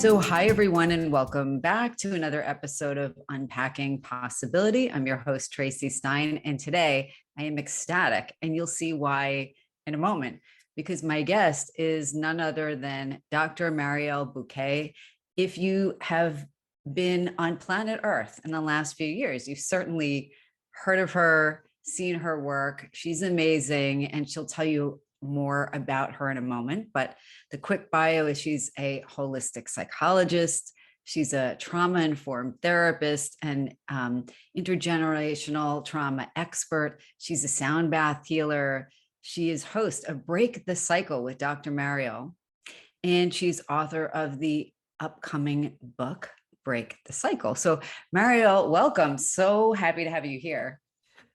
So, hi everyone, and welcome back to another episode of Unpacking Possibility. I'm your host, Tracy Stein, and today I am ecstatic, and you'll see why in a moment, because my guest is none other than Dr. Mariel Buqué. If you have been on planet Earth in the last few years, you've certainly heard of her, seen her work. She's amazing, and she'll tell you more about her in a moment. But the quick bio is she's a holistic psychologist. She's a trauma-informed therapist and intergenerational trauma expert. She's a sound bath healer. She is host of Break the Cycle with Dr. Mariel, and she's author of the upcoming book, Break the Cycle. So Mariel, welcome. So happy to have you here.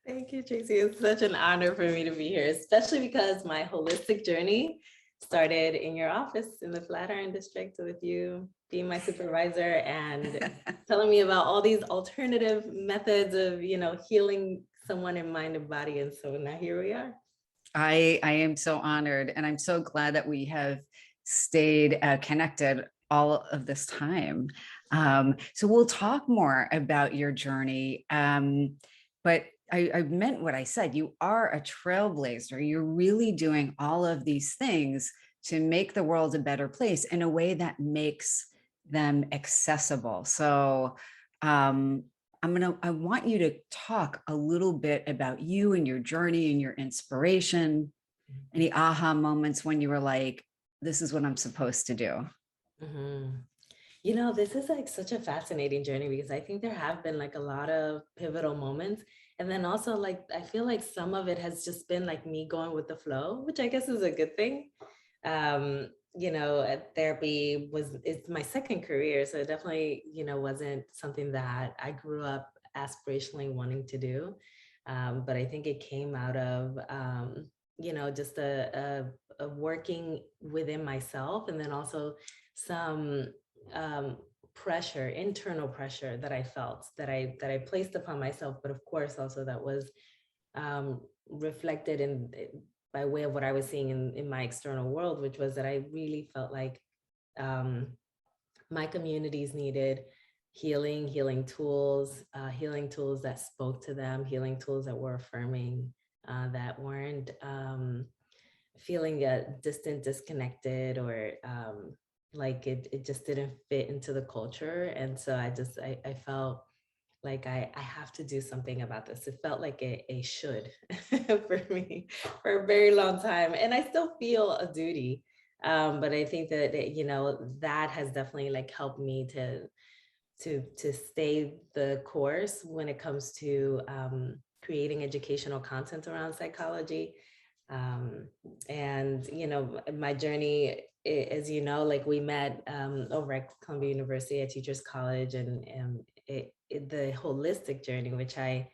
Thank you, Tracy. It's such an honor for me to be here, especially because my holistic journey started in your office in the Flatiron District with you being my supervisor and telling me about all these alternative methods of, healing someone in mind and body. And so now here we are. I am so honored, and I'm so glad that we have stayed connected all of this time. So we'll talk more about your journey, but I meant what I said. You are a trailblazer. You're really doing all of these things to make the world a better place in a way that makes them accessible. So I want you to talk a little bit about you and your journey and your inspiration, any aha moments when you were like, this is what I'm supposed to do. Mm-hmm. This is like such a fascinating journey because I think there have been like a lot of pivotal moments. And then also like, I feel like some of it has just been like me going with the flow, which I guess is a good thing. Therapy it's my second career. So it definitely, wasn't something that I grew up aspirationally wanting to do. But I think it came out of, just a working within myself, and then also some pressure, internal pressure that I felt that I placed upon myself, but of course also that was reflected in by way of what I was seeing in my external world, which was that I really felt like my communities needed healing tools that spoke to them, healing tools that were affirming, that weren't feeling distant, disconnected, or like it just didn't fit into the culture. And so I felt like I have to do something about this. It felt like a should for me for a very long time. And I still feel a duty. But I think that, that has definitely like helped me to stay the course when it comes to creating educational content around psychology. And, my journey, as you know, like we met over at Columbia University at Teachers College, and the holistic journey, which I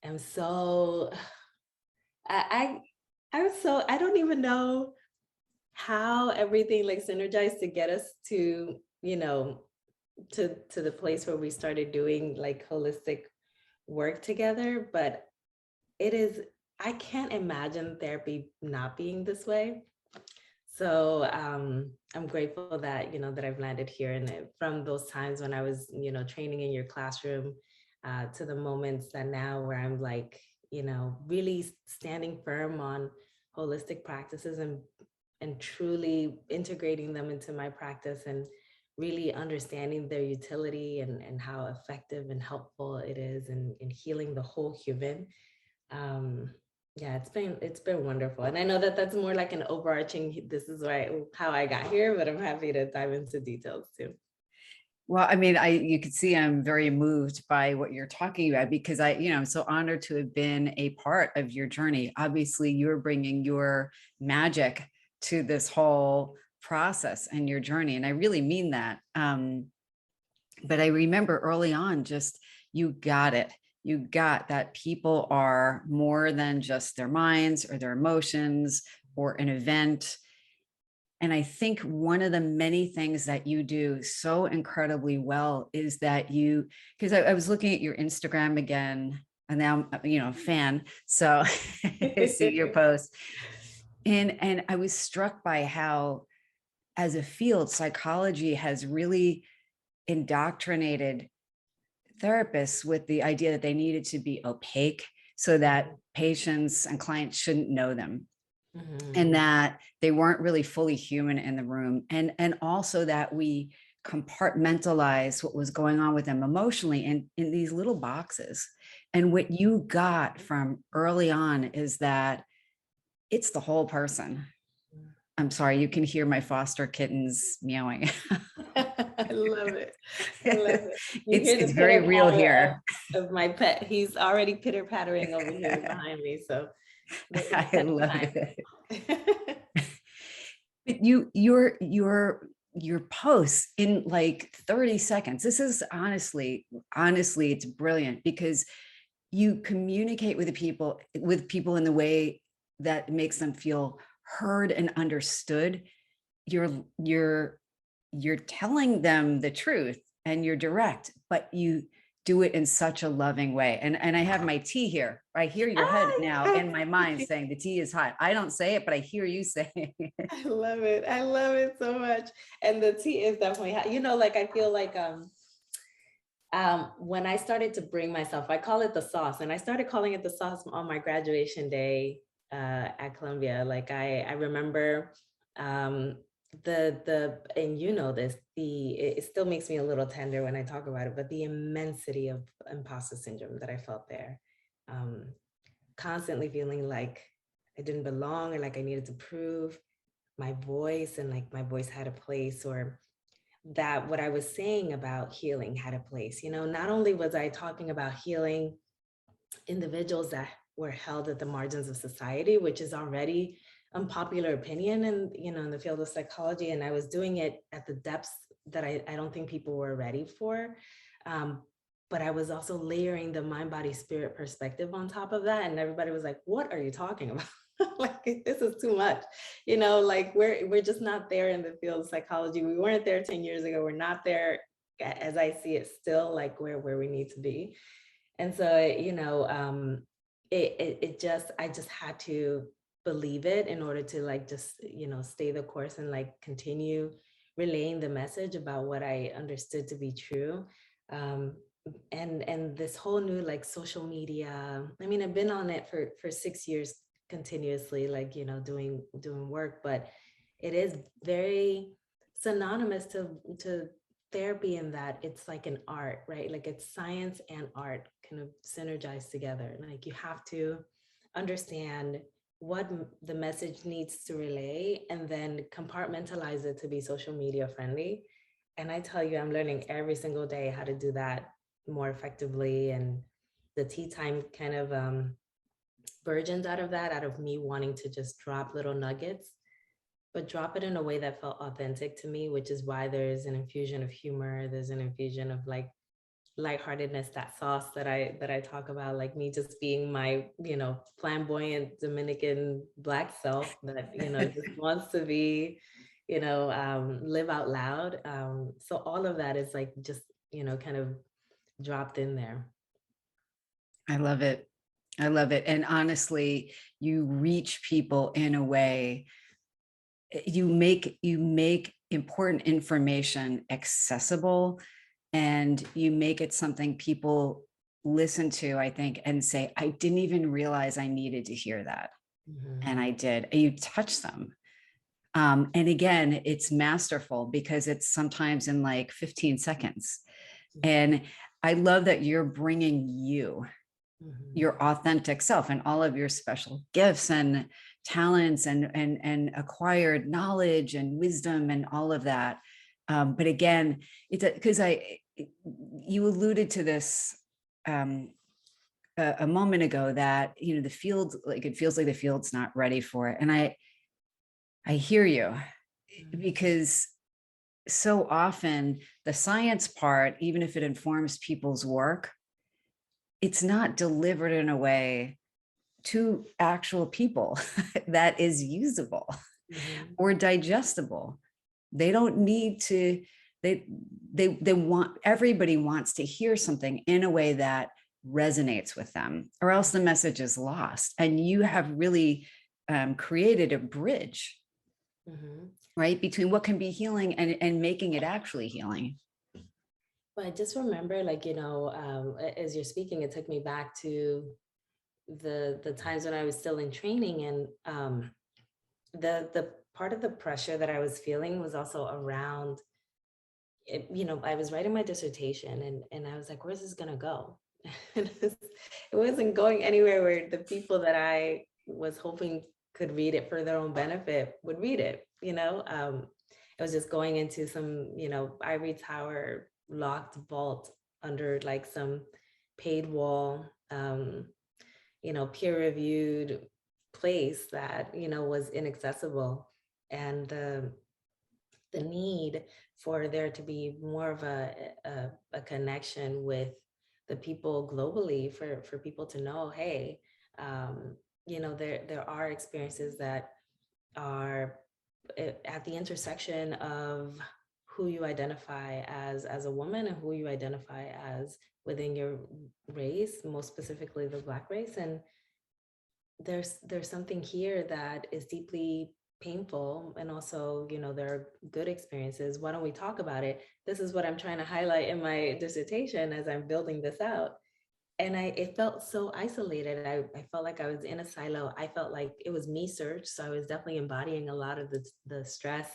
am so, I don't even know how everything like synergized to get us to, to the place where we started doing like holistic work together. But I can't imagine therapy not being this way. So I'm grateful that, that I've landed here. And from those times when I was, training in your classroom to the moments that now where I'm like, really standing firm on holistic practices and truly integrating them into my practice and really understanding their utility and how effective and helpful it is in healing the whole human. Yeah, it's been wonderful. And I know that that's more like an overarching, this is how I got here, but I'm happy to dive into details too. Well, I mean, you could see I'm very moved by what you're talking about, because I'm so honored to have been a part of your journey. Obviously, you're bringing your magic to this whole process and your journey. And I really mean that. But I remember early on, just, you got it. You got that people are more than just their minds or their emotions or an event. And I think one of the many things that you do so incredibly well is that because I was looking at your Instagram again, and now I'm, a fan. So I see your posts. And I was struck by how as a field, psychology has really indoctrinated therapists with the idea that they needed to be opaque so that patients and clients shouldn't know them, and Mhm. that they weren't really fully human in the room, and also that we compartmentalize what was going on with them emotionally in these little boxes. And what you got from early on is that it's the whole person. I'm sorry, you can hear my foster kittens meowing. I love it. I love it. You hear It's the very pitter real patter of of my pet. He's already pitter pattering over here behind me. So it's I pet love it. time. But your posts in like 30 seconds. This is honestly, it's brilliant because you communicate with people in the way that makes them feel heard and understood. You're you're telling them the truth and you're direct, but you do it in such a loving way. And I have my tea here. I hear your head now in my mind I saying the tea is hot. I don't say it, but I hear you saying it. I love it. I love it so much. And the tea is definitely, like I feel like when I started to bring myself, I call it the sauce, and I started calling it the sauce on my graduation day at Columbia. Like I remember um, and you know this, it still makes me a little tender when I talk about it, but the immensity of imposter syndrome that I felt there, um, constantly feeling like I didn't belong or like I needed to prove my voice, and like my voice had a place, or that what I was saying about healing had a place. Not only was I talking about healing individuals that were held at the margins of society, which is already unpopular opinion and in the field of psychology, and I was doing it at the depths that I don't think people were ready for. Um, but I was also layering the mind, body, spirit perspective on top of that. And everybody was like, what are you talking about? Like, this is too much. Like we're just not there in the field of psychology. We weren't there 10 years ago. We're not there, as I see it, still like where we need to be. And so, it just, I just had to believe it in order to like, just, stay the course and like continue relaying the message about what I understood to be true. Um, and this whole new like social media, I mean, I've been on it for 6 years continuously, like, doing work, but it is very synonymous to therapy, in that it's like an art, right? Like it's science and art kind of synergize together. Like you have to understand what the message needs to relay, and then compartmentalize it to be social media friendly. And I tell you, I'm learning every single day how to do that more effectively. And the tea time kind of versions out of that, out of me wanting to just drop little nuggets, but drop it in a way that felt authentic to me, which is why there's an infusion of humor. There's an infusion of like lightheartedness, that sauce that I talk about, like me just being my, flamboyant Dominican Black self that, just wants to be, live out loud. So all of that is like just, kind of dropped in there. I love it. I love it. And honestly, you reach people in a way, you make important information accessible, and you make it something people listen to, I think, and say, I didn't even realize I needed to hear that. And Mhm. I did. And you touch them. And again, it's masterful because it's sometimes in like 15 seconds. Mhm. And I love that you're bringing Mhm. your authentic self and all of your special gifts and talents and acquired knowledge and wisdom and all of that. But again, it's because you alluded to this a moment ago, that the field, like it feels like the field's not ready for it, and I hear you, Mhm. because so often the science part, even if it informs people's work, it's not delivered in a way to actual people that is usable Mhm. or digestible. They don't need to, they they want, everybody wants to hear something in a way that resonates with them, or else the message is lost. And you have really created a bridge right? Between what can be healing and making it actually healing. But I just remember, like, as you're speaking, it took me back to the times when I was still in training, and the part of the pressure that I was feeling was also around it. I was writing my dissertation, and I was like, where's this gonna go? And it wasn't going anywhere where the people that I was hoping could read it for their own benefit would read it. It was just going into some, ivory tower locked vault under like some paid wall, peer reviewed place that, was inaccessible. And the need for there to be more of a connection with the people globally, for people to know, hey, there are experiences that are at the intersection of who you identify as a woman and who you identify as within your race, most specifically the Black race. And there's something here that is deeply painful, and also, there are good experiences. Why don't we talk about it? This is what I'm trying to highlight in my dissertation as I'm building this out. And it felt so isolated. I felt like I was in a silo. I felt like it was me search. So I was definitely embodying a lot of the stress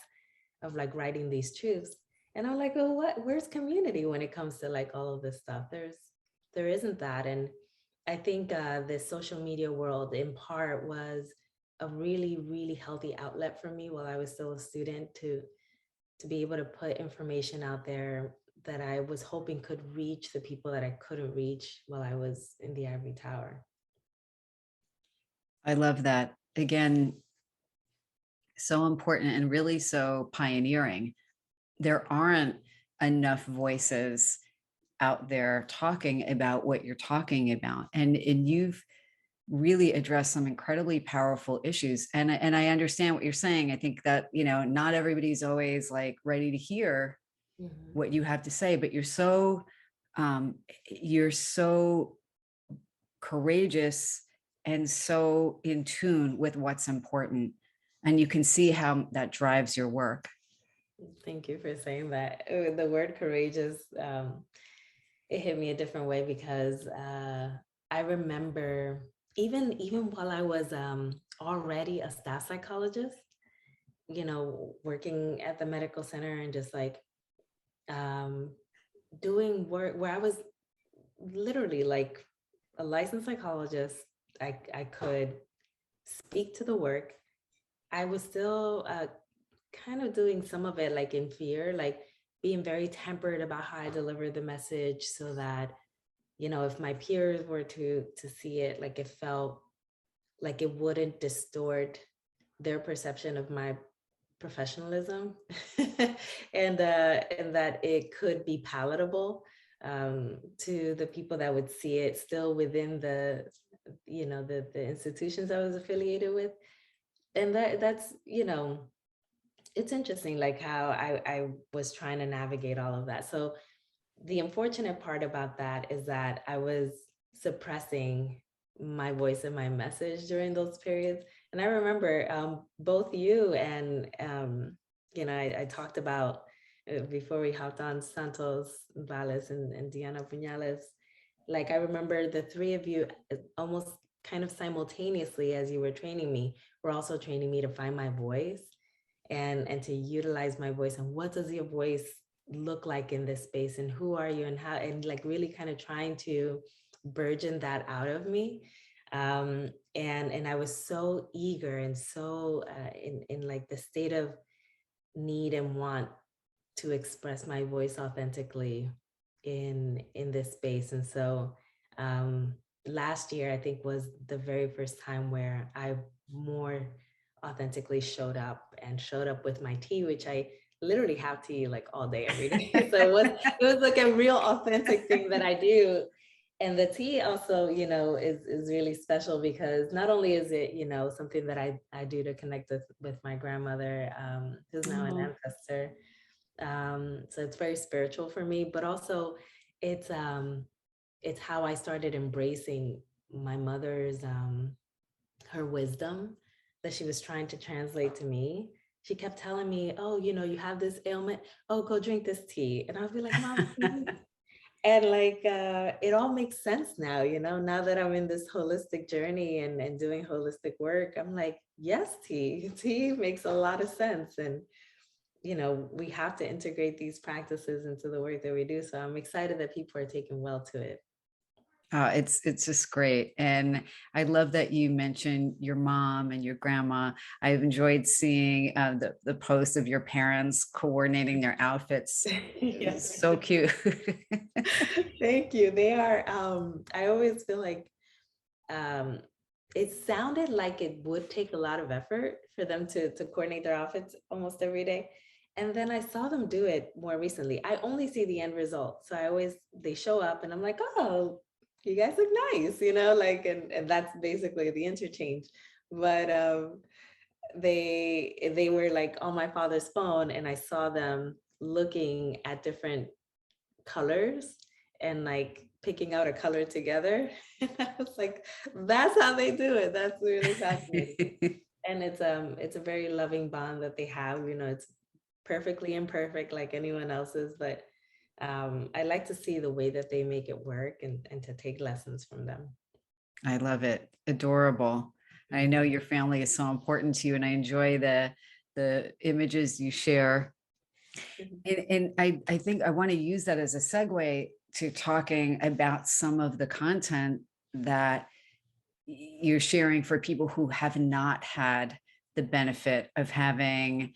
of like writing these truths. And I'm like, well, where's community when it comes to like all of this stuff? There isn't that. And I think the social media world in part was a really, really healthy outlet for me while I was still a student, to be able to put information out there that I was hoping could reach the people that I couldn't reach while I was in the ivory tower. I love that. Again, so important and really so pioneering. There aren't enough voices out there talking about what you're talking about. And you've really addressed some incredibly powerful issues. And I understand what you're saying. I think that, not everybody's always like ready to hear what you have to say, but you're so courageous and so in tune with what's important. And you can see how that drives your work. Thank you for saying that. The word courageous, it hit me a different way, because I remember even while I was already a staff psychologist, working at the medical center and just like um, doing work where I was literally like a licensed psychologist. I could speak to the work. I was still kind of doing some of it like in fear, like being very tempered about how I deliver the message, so that, if my peers were to see it, like it felt like it wouldn't distort their perception of my professionalism, and that it could be palatable to the people that would see it still within the institutions I was affiliated with. And that's, it's interesting, like how I was trying to navigate all of that. So the unfortunate part about that is that I was suppressing my voice and my message during those periods. And I remember both you and, I talked about before we hopped on, Santos Valles and Diana Puñales. Like, I remember the three of you almost kind of simultaneously, as you were training me, were also training me to find my voice and to utilize my voice. And what does your voice look like in this space, and who are you, and how, and like really kind of trying to burgeon that out of me. And I was so eager and so in like the state of need and want to express my voice authentically in this space. And so last year, I think, was the very first time where I more authentically showed up with my tea, which I literally have tea like all day, every day. So it was like a real authentic thing that I do. And the tea also, is really special, because not only is it, something that I do to connect with my grandmother, who's now an ancestor. So it's very spiritual for me, but also it's how I started embracing my mother's her wisdom that she was trying to translate to me. she kept telling me, oh, you have this ailment. Oh, go drink this tea. And I'll be like, Mom, please. And like, it all makes sense now, now that I'm in this holistic journey and doing holistic work, I'm like, yes, tea makes a lot of sense. And, we have to integrate these practices into the work that we do. So I'm excited that people are taking well to it. It's just great. And I love that you mentioned your mom and your grandma. I've enjoyed seeing the posts of your parents coordinating their outfits. Yes. So cute. Thank you. They are, I always feel like um, it sounded like it would take a lot of effort for them to coordinate their outfits almost every day. And then I saw them do it more recently. I only see the end result. So they show up and I'm like, oh, you guys look nice, like, and that's basically the interchange. But they were like on my father's phone and I saw them looking at different colors and like picking out a color together. And I was like, that's how they do it. That's really fascinating. And it's a very loving bond that they have. It's perfectly imperfect like anyone else's, but I like to see the way that they make it work and to take lessons from them. I love it. Adorable. I know your family is so important to you, and I enjoy the images you share. And I think I want to use that as a segue to talking about some of the content that you're sharing for people who have not had the benefit of having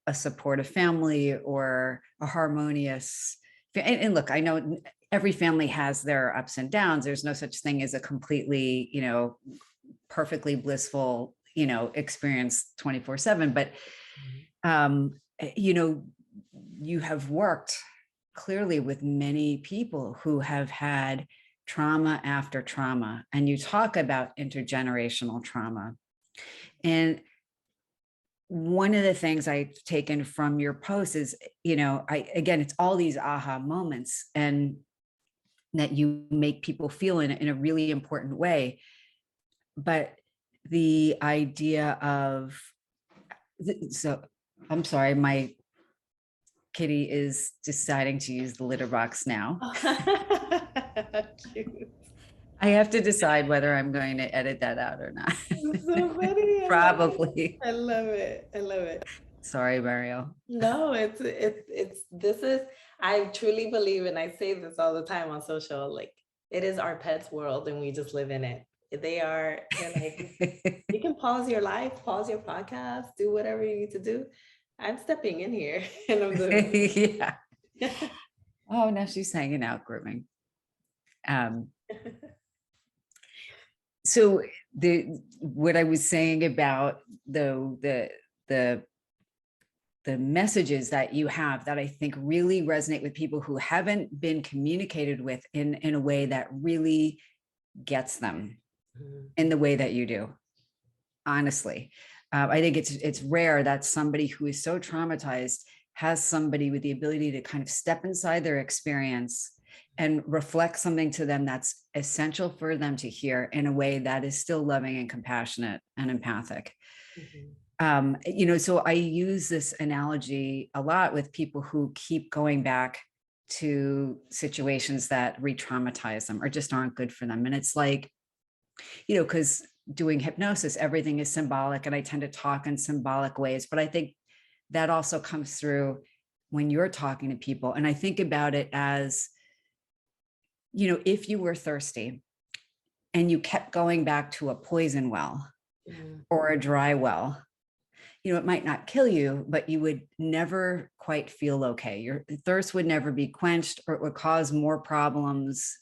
a supportive family or a harmonious. And look, I know every family has their ups and downs. There's no such thing as a completely, perfectly blissful, experience 24/7. But, you have worked clearly with many people who have had trauma after trauma, and you talk about intergenerational trauma. And one of the things I've taken from your post is, again, it's all these aha moments and that you make people feel in a really important way. But the idea of, so I'm sorry, my kitty is deciding to use the litter box now. Cute. I have to decide whether I'm going to edit that out or not. So funny. Probably. I love it. I love it. Sorry, Mariel. No, this is, I truly believe, and I say this all the time on social, like it is our pet's world and we just live in it. They're like, you can pause your life, pause your podcast, do whatever you need to do. I'm stepping in here and I'm doing Yeah. Oh, now she's hanging out grooming. So what I was saying about the messages that you have that I think really resonate with people who haven't been communicated with in a way that really gets them in the way that you do. Honestly, I think it's rare that somebody who is so traumatized has somebody with the ability to kind of step inside their experience and reflect something to them that's essential for them to hear in a way that is still loving and compassionate and empathic. So I use this analogy a lot with people who keep going back to situations that re-traumatize them or just aren't good for them. And it's like, because doing hypnosis, everything is symbolic, and I tend to talk in symbolic ways, but I think that also comes through when you're talking to people. And I think about it as, if you were thirsty and you kept going back to a poison well or a dry well, it might not kill you, but you would never quite feel okay. Your thirst would never be quenched, or it would cause more problems.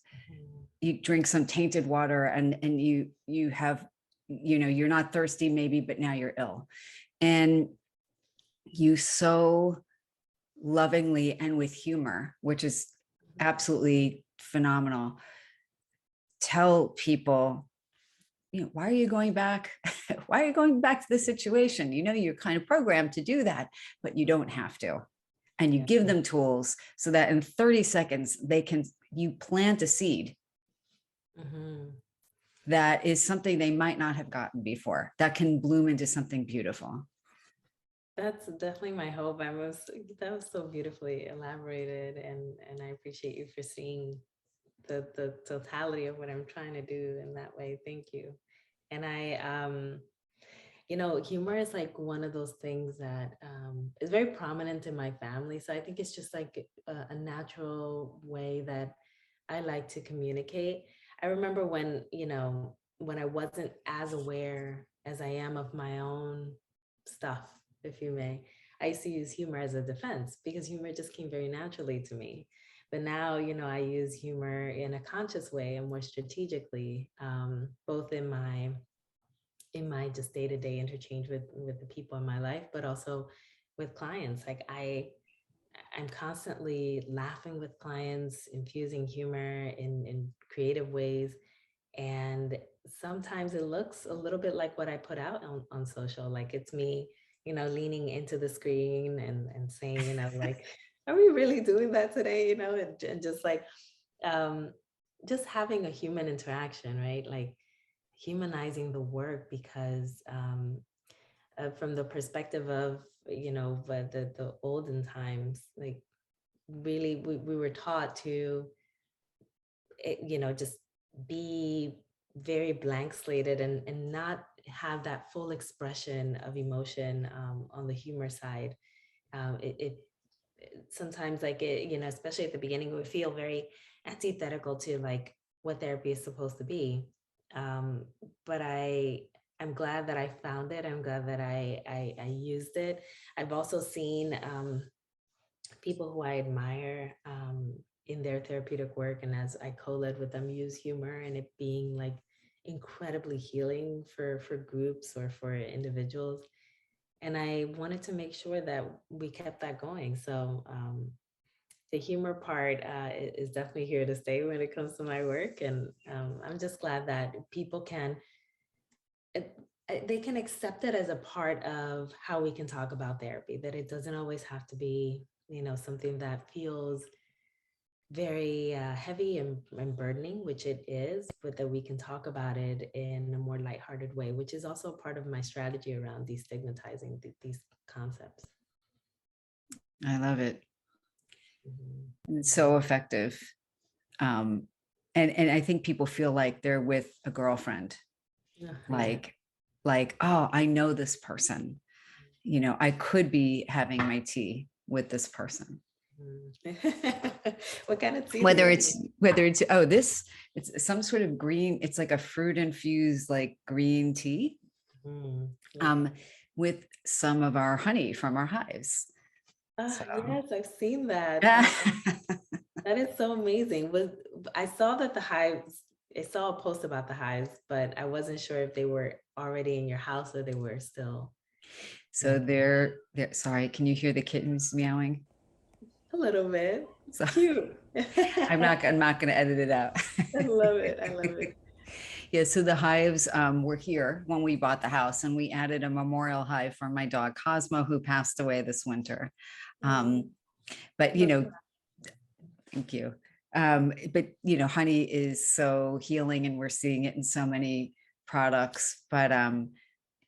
You drink some tainted water and you have, you're not thirsty maybe, but now you're ill. And you so lovingly and with humor, which is absolutely phenomenal, tell people, why are you going back? Why are you going back to this situation? You're kind of programmed to do that, but you don't have to. And you give them tools so that in 30 seconds, you plant a seed that is something they might not have gotten before, that can bloom into something beautiful. That's definitely my hope. That was so beautifully elaborated, and I appreciate you for seeing the totality of what I'm trying to do in that way. Thank you. And humor is like one of those things that is very prominent in my family. So I think it's just like a natural way that I like to communicate. I remember when I wasn't as aware as I am of my own stuff, if you may, I used to use humor as a defense because humor just came very naturally to me. But now, I use humor in a conscious way and more strategically, both in my just day-to-day interchange with the people in my life, but also with clients. Like I'm constantly laughing with clients, infusing humor in creative ways. And sometimes it looks a little bit like what I put out on social. Like it's me, leaning into the screen and saying, like, are we really doing that today? And just like um just having a human interaction, right? Like humanizing the work because from the perspective of but the olden times, like really we were taught to just be very blank slated and not have that full expression of emotion on the humor side. It sometimes like it, especially at the beginning, it would feel very antithetical to like what therapy is supposed to be. Um, but I'm glad that I found it. I'm glad that I used it. I've also seen people who I admire in their therapeutic work, and as I co-led with them, use humor and it being like incredibly healing for groups or for individuals. And I wanted to make sure that we kept that going. So the humor part is definitely here to stay when it comes to my work, and I'm just glad that people they can accept it as a part of how we can talk about therapy. That it doesn't always have to be something that feels very heavy and burdening, which it is, but that we can talk about it in a more lighthearted way, which is also part of my strategy around destigmatizing these concepts. I love it. Mhm. It's so effective. Um, and I think people feel like they're with a girlfriend, Yeah. like, oh, I know this person. I could be having my tea with this person. Mhm. What kind of tea do Whether you it's it's some sort of green, it's like a fruit infused like green tea, make? Love um, it. with some of our honey from our hives. So Yes, I've seen that. yeah. That is so amazing. I saw that the hives, I saw a post about the hives, but I wasn't sure if they were already in your house or they were still, So they're sorry, can you hear the kittens meowing? a little bit. It's So cute. I'm not going to edit it out. I love it. I love it. Yeah, so the hives were here when we bought the house, and we added a memorial hive for my dog Cosmo, who passed away this winter. Oh, Um, but that's thank you. But honey is so healing, and we're seeing it in so many products. But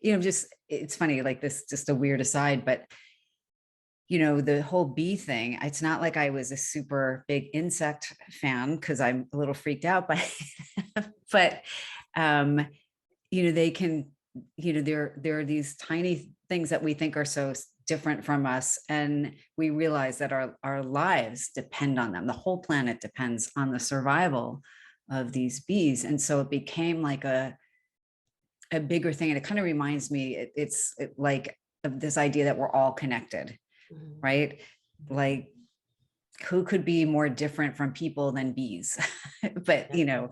just it's funny, like this, just a weird aside, but the whole bee thing, it's not like I was a super big insect fan because I'm a little freaked out by it. But um, they can, there are these tiny things that we think are so different from us, and we realize that our lives depend on them. The whole planet depends on the survival of these bees. And so it became like a bigger thing. And it kind of reminds me, it's like of this idea that we're all connected, Mhm. right? Like, who could be more different from people than bees? But Yeah.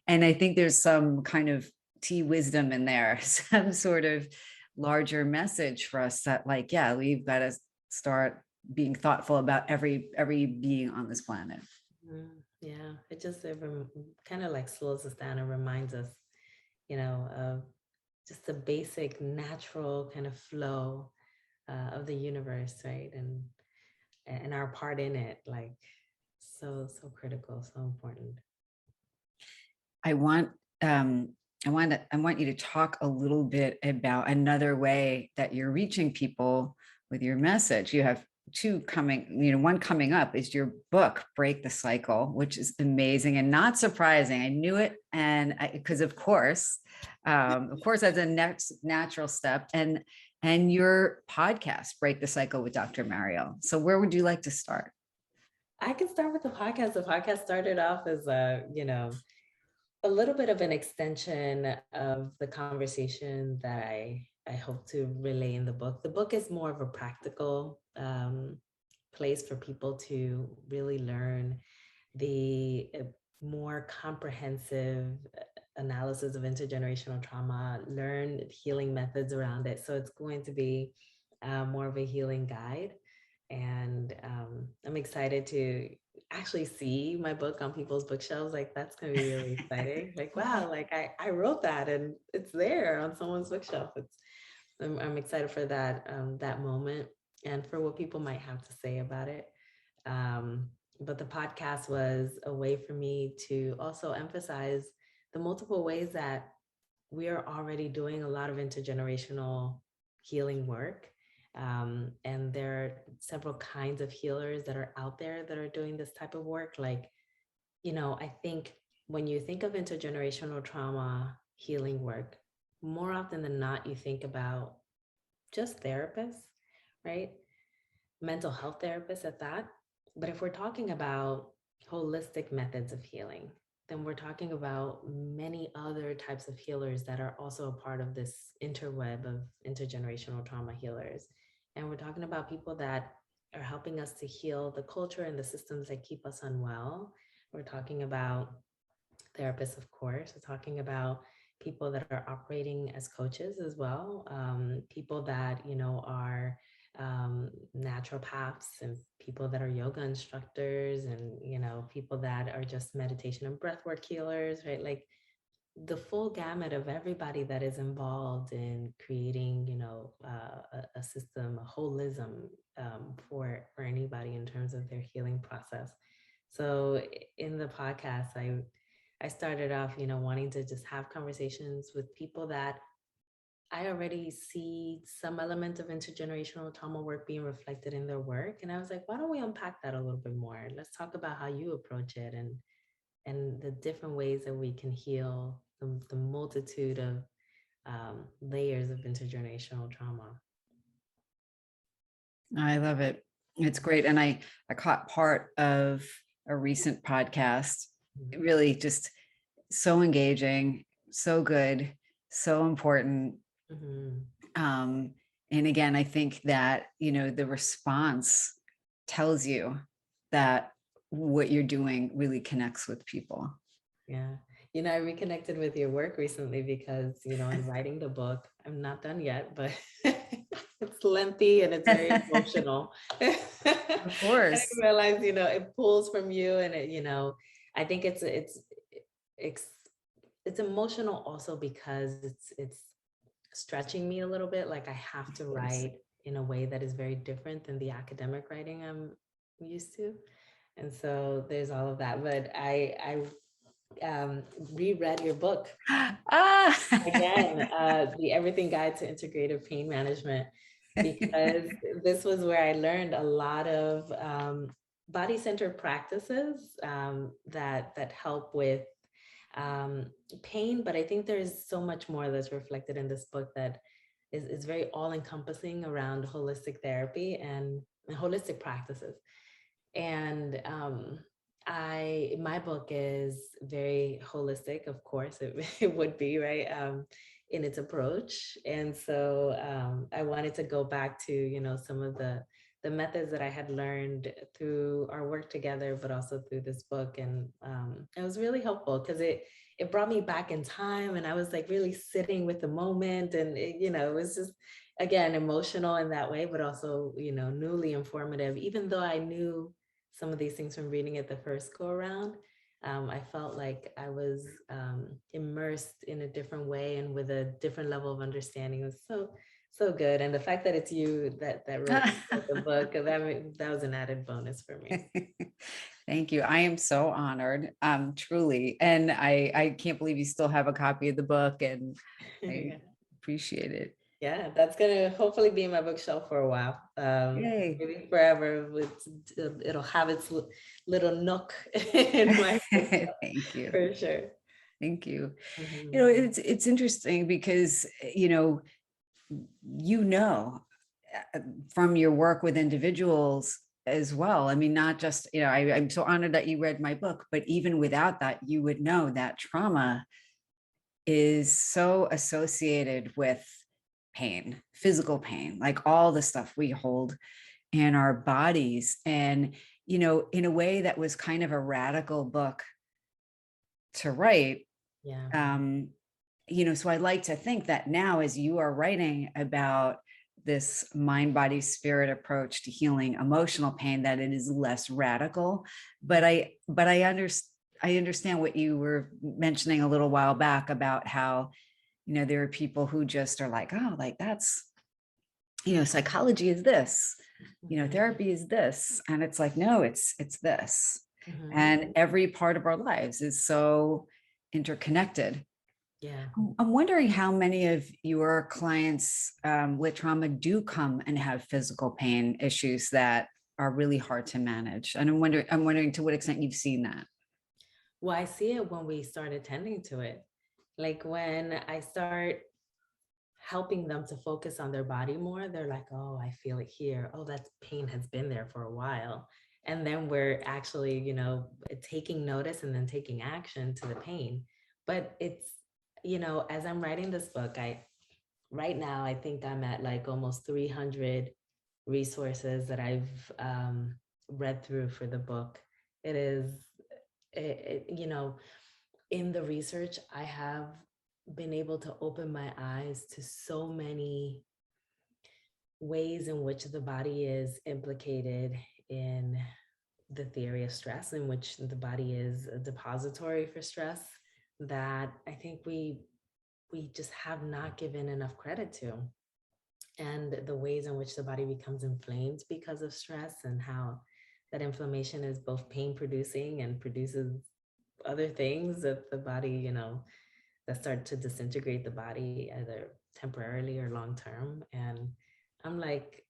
and I think there's some kind of tea wisdom in there, some sort of larger message for us that, like, yeah, we've got to start being thoughtful about every being on this planet. Yeah, it just kind of like slows us down and reminds us, of just the basic natural kind of flow of the universe, right? And our part in it, like so critical, so important. I want um I want you to talk a little bit about another way that you're reaching people with your message. You have two coming, one coming up is your book, Break the Cycle, which is amazing and not surprising. I knew it. And because of course, that's a next natural step. And your podcast, Break the Cycle with Dr. Mariel. So where would you like to start? I can start with the podcast. The podcast started off as a little bit of an extension of the conversation that I hope to relay in the book. The book is more of a practical place for people to really learn the more comprehensive analysis of intergenerational trauma, learn healing methods around it. So it's going to be more of a healing guide. And I'm excited to actually see my book on people's bookshelves. Like, that's going to be really exciting. Like, wow, like I wrote that and it's there on someone's bookshelf. I'm excited for that moment and for what people might have to say about it. But the podcast was a way for me to also emphasize the multiple ways that we are already doing a lot of intergenerational healing work. And there are several kinds of healers that are out there that are doing this type of work. Like, I think when you think of intergenerational trauma healing work, more often than not, you think about just therapists, right? Mental health therapists at that. But if we're talking about holistic methods of healing, then we're talking about many other types of healers that are also a part of this interweb of intergenerational trauma healers. And we're talking about people that are helping us to heal the culture and the systems that keep us unwell. We're talking about therapists, of course. We're talking about people that are operating as coaches as well, people that, are naturopaths and people that are yoga instructors and, people that are just meditation and breathwork healers, right? Like the full gamut of everybody that is involved in creating, a system, a holism for anybody in terms of their healing process. So in the podcast, I started off, wanting to just have conversations with people that I already see some element of intergenerational trauma work being reflected in their work. And I was like, why don't we unpack that a little bit more? Let's talk about how you approach it and the different ways that we can heal the multitude of layers of intergenerational trauma. I love it. It's great. And I caught part of a recent podcast, really just so engaging, so good, so important. And again, I think that, the response tells you that what you're doing really connects with people. Yeah. I reconnected with your work recently because, in writing the book, I'm not done yet, but it's lengthy and it's very emotional. Of course. I realized, it pulls from you and it, I think it's emotional also because it's stretching me a little bit. Like I have to write in a way that is very different than the academic writing I'm used to. And so there's all of that. But I reread your book again, the Everything Guide to Integrative Pain Management, because this was where I learned a lot of body-centered practices that help with pain. But I think there's so much more that's reflected in this book that is very all-encompassing around holistic therapy and holistic practices. And my book is very holistic, of course, it would be, right, in its approach. And so I wanted to go back to, some of the methods that I had learned through our work together, but also through this book. And it was really helpful because it brought me back in time and I was like really sitting with the moment and, it was just, again, emotional in that way, but also, newly informative, even though I knew some of these things from reading it the first go around. I felt like I was immersed in a different way and with a different level of understanding. It was so good. And the fact that it's you that wrote the book, that was an added bonus for me. Thank you. I am so honored, truly. And I can't believe you still have a copy of the book and I appreciate it. Yeah, that's gonna hopefully be in my bookshelf for a while. Yay. Maybe forever. It'll have its little nook in my bookshelf Thank you. for sure. Thank you. Mhm. It's interesting because, you know, uh, from your work with individuals as well. I mean, not just, I'm so honored that you read my book, but even without that, you would know that trauma is so associated with pain, physical pain, like all the stuff we hold in our bodies. And, in a way that was kind of a radical book to write. Yeah, Um, so I like to think that now, as you are writing about this mind, body, spirit approach to healing emotional pain, that it is less radical. But I understand what you were mentioning a little while back about how, there are people who just are like, oh, like that's, psychology is this, mhm, therapy is this. And it's like, no, it's this. mhm, And every part of our lives is so interconnected. yeah. I'm wondering how many of your clients with trauma do come and have physical pain issues that are really hard to manage. And I'm wondering to what extent you've seen that. Well, I see it when we start attending to it. Like when I start helping them to focus on their body more, they're like, oh, I feel it here. Oh, that pain has been there for a while. And then we're actually, taking notice and then taking action to the pain. But it's, as I'm writing this book, right now, I think I'm at like almost 300 resources that I've read through for the book. It is, in the research, I have been able to open my eyes to so many ways in which the body is implicated in the theory of stress, in which the body is a depository for stress, that I think we just have not given enough credit to. And the ways in which the body becomes inflamed because of stress, and how that inflammation is both pain producing and produces other things that the body, that start to disintegrate the body either temporarily or long term. And I'm like,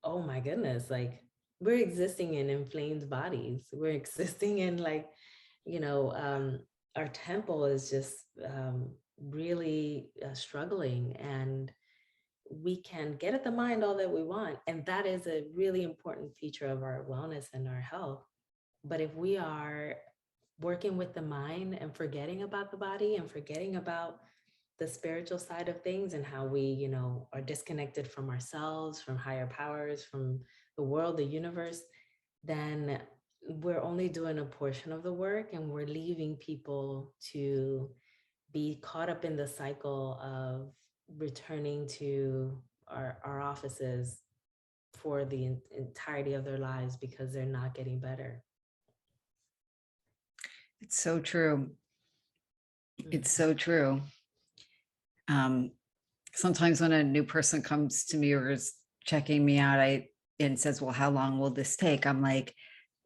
oh my goodness, like we're existing in inflamed bodies. We're existing in like, you know, um, our temple is just really struggling, and we can get at the mind all that we want. And that is a really important feature of our wellness and our health. But if we are working with the mind and forgetting about the body and forgetting about the spiritual side of things, and how we, are disconnected from ourselves, from higher powers, from the world, the universe, then we're only doing a portion of the work, and we're leaving people to be caught up in the cycle of returning to our offices for the entirety of their lives because they're not getting better. It's so true. It's Mhm. so true. Um, Sometimes when a new person comes to me or is checking me out, and says, well, how long will this take? I'm like,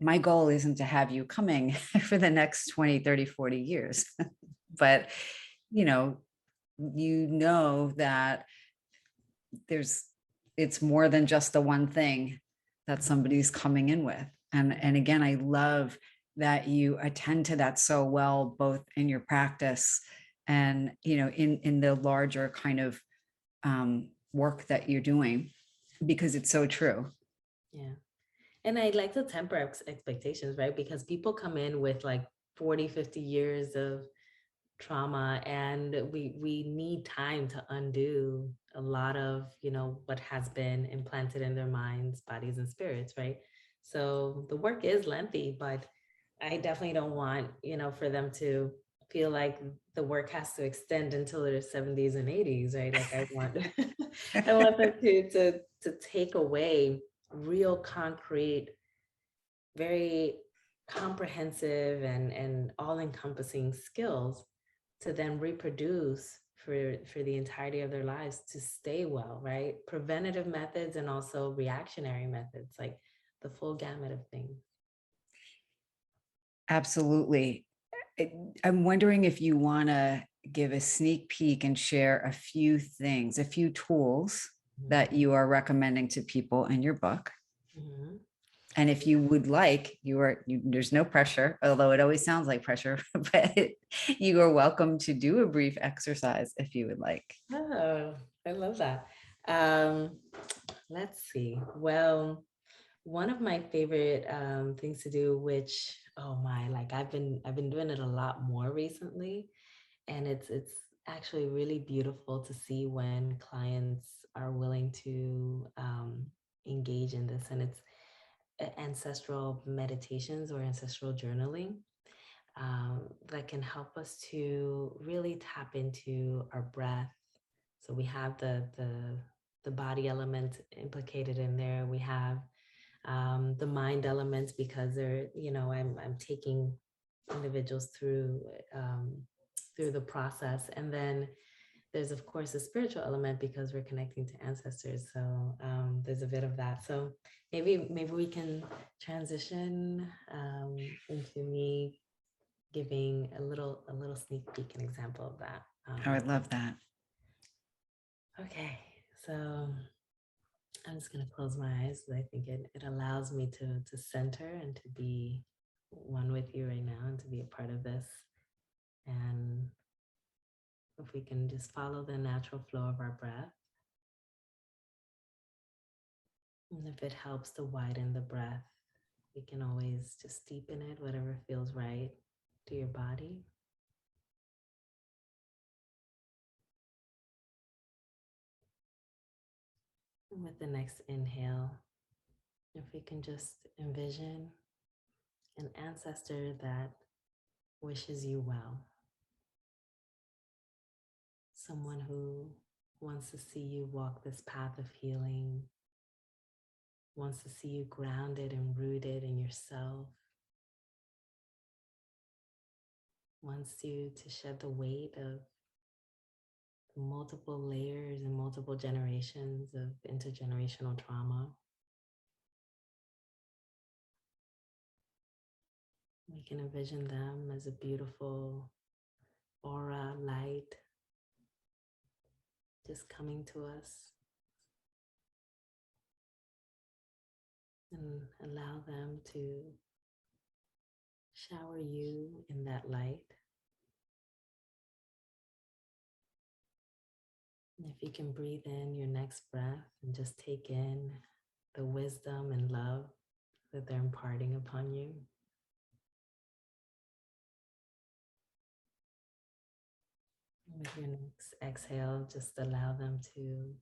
my goal isn't to have you coming for the next 20, 30, 40 years. But, you know, that there's it's more than just the one thing that somebody's coming in with. And again, I love that you attend to that so well, both in your practice and, in the larger kind of work that you're doing, because it's so true. Yeah. And I'd like to temper expectations, right? Because people come in with like 40, 50 years of trauma, and we need time to undo a lot of, what has been implanted in their minds, bodies, and spirits, right? So the work is lengthy, but I definitely don't want, for them to feel like the work has to extend until their 70s and 80s, right? Like I want I want them to take away real concrete, very comprehensive and all-encompassing skills to then reproduce for the entirety of their lives to stay well, right? Preventative methods and also reactionary methods, like the full gamut of things. Absolutely. I'm wondering if you want to give a sneak peek and share a few things, a few tools Mhm. that you are recommending to people in your book. Mhm. And if you would like, there's no pressure, although it always sounds like pressure, but you are welcome to do a brief exercise if you would like. Oh, I love that. Um, let's see. Well, one of my favorite things to do, which oh my, like I've been doing it a lot more recently, and it's actually really beautiful to see when clients are willing to engage in this, and it's ancestral meditations or ancestral journaling that can help us to really tap into our breath. So we have the body element implicated in there. We have the mind elements because I'm taking individuals through the process, and then there's of course a spiritual element because we're connecting to ancestors. So there's a bit of that. So maybe we can transition into me giving a little sneak peek, an example of that. I would love that. Okay, so I'm just gonna close my eyes. I think it allows me to center and to be one with you right now and to be a part of this. And if we can just follow the natural flow of our breath, and if it helps to widen the breath, we can always just deepen it, whatever feels right to your body. And with the next inhale, if we can just envision an ancestor that wishes you well, someone who wants to see you walk this path of healing, wants to see you grounded and rooted in yourself, wants you to shed the weight of multiple layers and multiple generations of intergenerational trauma. We can envision them as a beautiful aura, light, just coming to us, and allow them to shower you in that light. And if you can breathe in your next breath and just take in the wisdom and love that they're imparting upon you. With your next exhale, just allow them to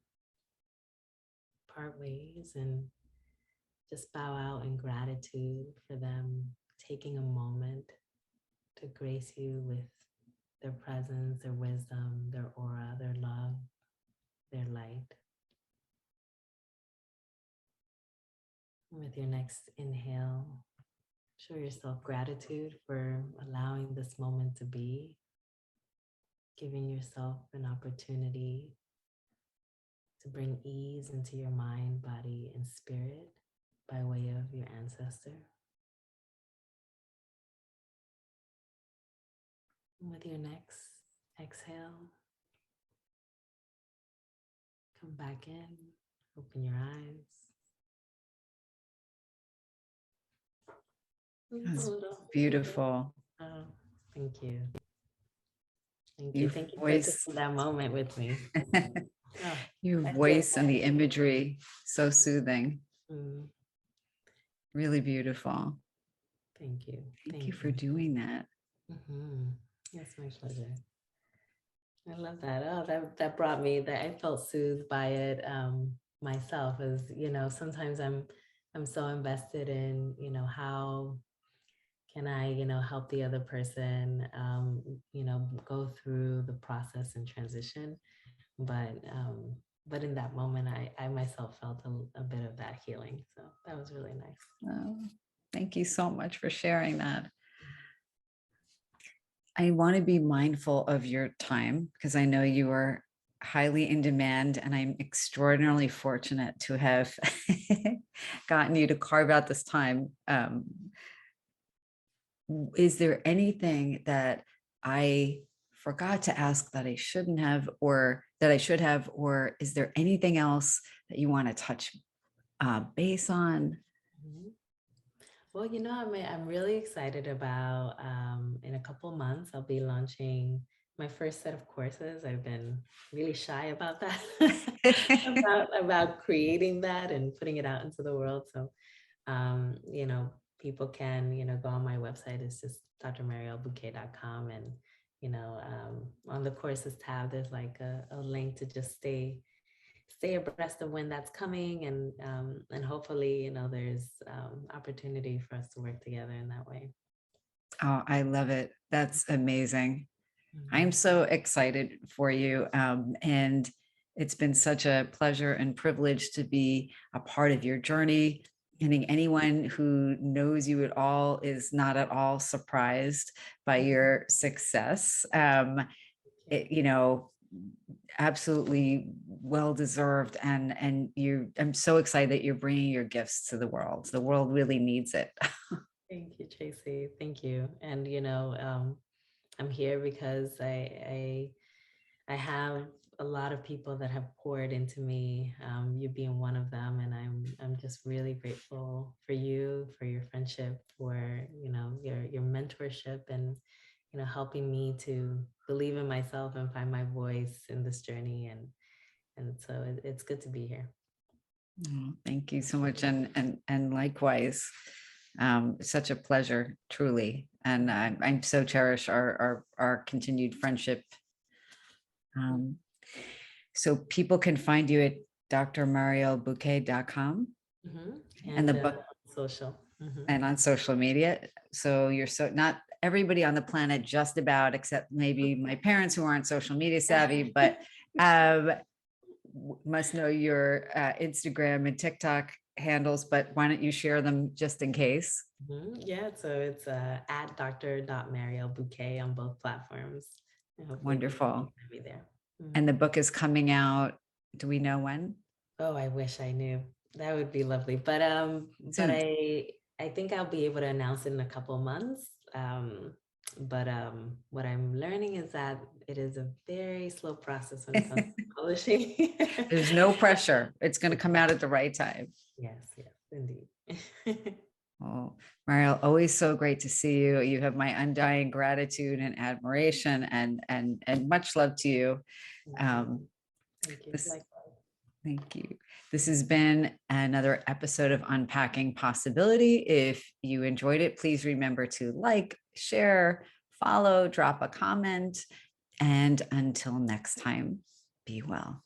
part ways and just bow out in gratitude for them taking a moment to grace you with their presence, their wisdom, their aura, their love, their light. With your next inhale, show yourself gratitude for allowing this moment to be, giving yourself an opportunity to bring ease into your mind, body, and spirit by way of your ancestor. And with your next exhale, come back in, open your eyes. That's A little. beautiful. Oh, thank you. Thank you. Your Thank you for voice, taking that moment with me. Oh, your I feel voice and the imagery, so soothing, mm, really beautiful. thank you. Thank you Thank for you. doing that. That's my pleasure. I love that. Oh, that brought me that I felt soothed by it myself. As sometimes I'm so invested in how can I help the other person go through the process and transition, but in that moment I myself felt a bit of that healing, so that was really nice. Oh, thank you so much for sharing that. I want to be mindful of your time because I know you are highly in demand, and I'm extraordinarily fortunate to have gotten you to carve out this time. Is there anything that I forgot to ask that I shouldn't have, or that I should have, or is there anything else that you want to touch base on? Mhm. Well, I'm really excited about in a couple months, I'll be launching my first set of courses. I've been really shy about that, about creating that and putting it out into the world. So, people can, go on my website. It's just drmarielbuqué.com. And, on the courses tab, there's like a link to just stay abreast of when that's coming, and hopefully there's opportunity for us to work together in that way. Oh, I love it. That's amazing. I'm Mhm. so excited for you. And it's been such a pleasure and privilege to be a part of your journey. I think anyone who knows you at all is not at all surprised by your success. You know, absolutely well deserved. And I'm so excited that you're bringing your gifts to the world. The world really needs it. Thank you, Tracy. Thank you. And I'm here because I have a lot of people that have poured into me, you being one of them. And I'm just really grateful for you, for your friendship, for, your mentorship, and, helping me to believe in myself and find my voice in this journey. And so it's good to be here. Oh, thank you so much. And likewise, such a pleasure, truly. And I'm so cherish our continued friendship. Um, so people can find you at drmarielbuqué.com Mhm. and the And book social. Mhm. and on social media. So you're so not everybody on the planet, just about, except maybe my parents who aren't social media savvy, but um, must know your Instagram and TikTok handles, but why don't you share them just in case? Yeah, so it's at dr.marielbuqué on both platforms. And hopefully people can Wonderful. find me there. And the Mhm. book is coming out. Do we know when? Oh, I wish I knew. That would be lovely. But Soon. I think I'll be able to announce it in a couple months. But what I'm learning is that it is a very slow process when it comes to publishing. There's no pressure. It's going to come out at the right time. Yes, yes, indeed. Oh, Mariel, always so great to see you. You have my undying gratitude and admiration, and much love to you. Um, Thank you. this, Likewise. thank you. This has been another episode of Unpacking Possibility. If you enjoyed it, please remember to like, share, follow, drop a comment, and until next time, be well.